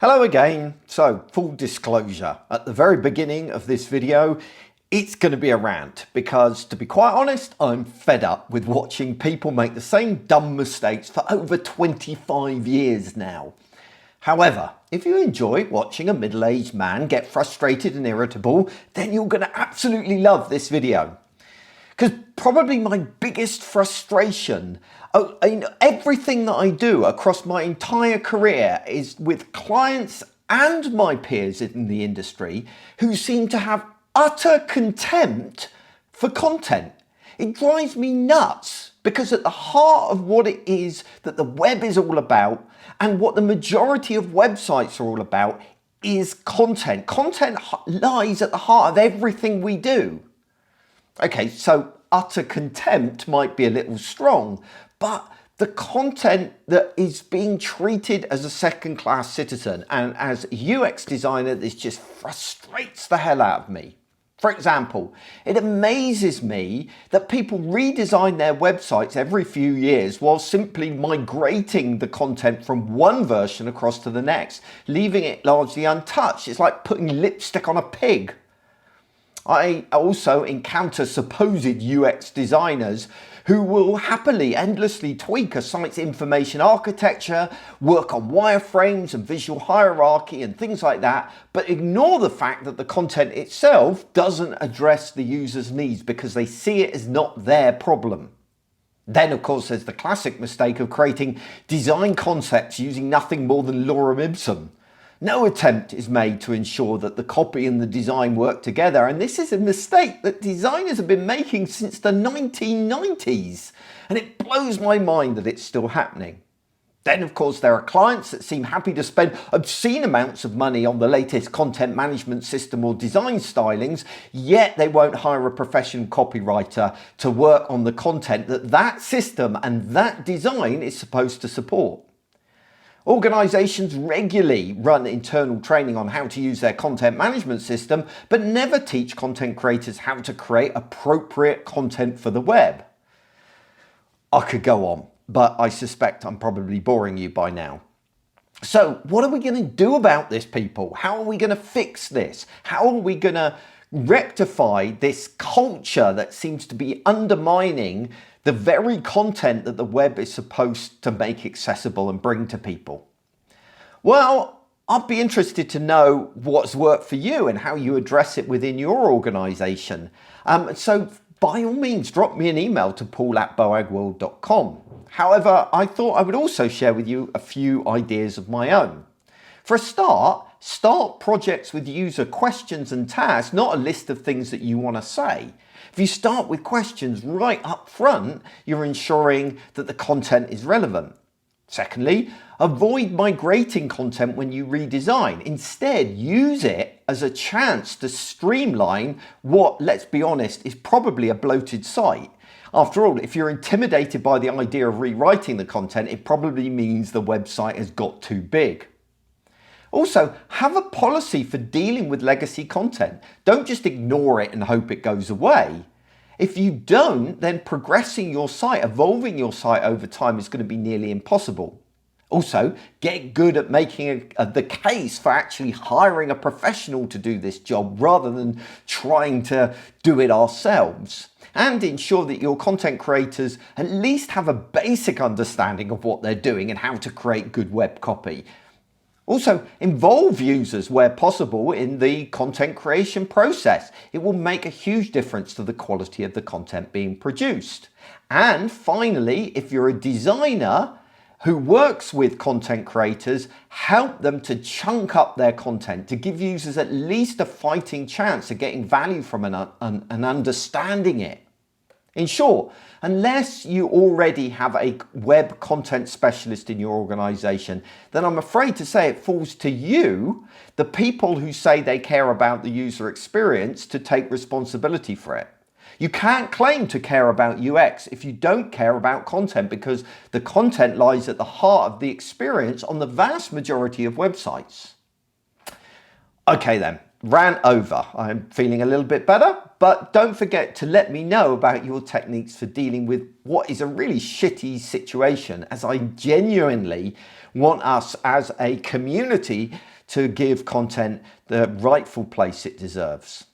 Hello again. So, full disclosure, at the very beginning of this video, it's going to be a rant because, to be quite honest, I'm fed up with watching people make the same dumb mistakes for over 25 years now. However, if you enjoy watching a middle-aged man get frustrated and irritable, then you're going to absolutely love this video. Because probably my biggest frustration, everything that I do across my entire career is with clients and my peers in the industry who seem to have utter contempt for content. It drives me nuts because at the heart of what it is that the web is all about and what the majority of websites are all about is content. Content lies at the heart of everything we do. Okay, so utter contempt might be a little strong, but the content that is being treated as a second-class citizen, and as a UX designer, this just frustrates the hell out of me. For example, it amazes me that people redesign their websites every few years while simply migrating the content from one version across to the next, leaving it largely untouched. It's like putting lipstick on a pig. I also encounter supposed UX designers who will happily endlessly tweak a site's information architecture, work on wireframes and visual hierarchy and things like that, but ignore the fact that the content itself doesn't address the user's needs because they see it as not their problem. Then, of course, there's the classic mistake of creating design concepts using nothing more than Lorem Ipsum. No attempt is made to ensure that the copy and the design work together, and this is a mistake that designers have been making since the 1990s, and it blows my mind that it's still happening. Then, of course, there are clients that seem happy to spend obscene amounts of money on the latest content management system or design stylings, yet they won't hire a professional copywriter to work on the content that system and that design is supposed to support. Organizations regularly run internal training on how to use their content management system, but never teach content creators how to create appropriate content for the web. I could go on, but I suspect I'm probably boring you by now. So what are we going to do about this, people? How are we going to fix this? How are we going to rectify this culture that seems to be undermining the very content that the web is supposed to make accessible and bring to people? Well, I'd be interested to know what's worked for you and how you address it within your organization. So by all means, drop me an email to paul@boagworld.com. However, I thought I would also share with you a few ideas of my own. For a start projects with user questions and tasks, not a list of things that you want to say. If you start with questions right up front, you're ensuring that the content is relevant. Secondly, avoid migrating content when you redesign. Instead, use it as a chance to streamline what, let's be honest, is probably a bloated site. After all, if you're intimidated by the idea of rewriting the content, it probably means the website has got too big. Also, have a policy for dealing with legacy content. Don't just ignore it and hope it goes away. If you don't, then progressing your site, evolving your site over time is going to be nearly impossible. Also, get good at making the case for actually hiring a professional to do this job rather than trying to do it ourselves. And ensure that your content creators at least have a basic understanding of what they're doing and how to create good web copy. Also, involve users where possible in the content creation process. It will make a huge difference to the quality of the content being produced. And finally, if you're a designer who works with content creators, help them to chunk up their content to give users at least a fighting chance of getting value from and understanding it. In short, unless you already have a web content specialist in your organization, then I'm afraid to say it falls to you, the people who say they care about the user experience, to take responsibility for it. You can't claim to care about UX if you don't care about content, because the content lies at the heart of the experience on the vast majority of websites. Okay then. Rant over. I'm feeling a little bit better, but don't forget to let me know about your techniques for dealing with what is a really shitty situation, as I genuinely want us as a community to give content the rightful place it deserves.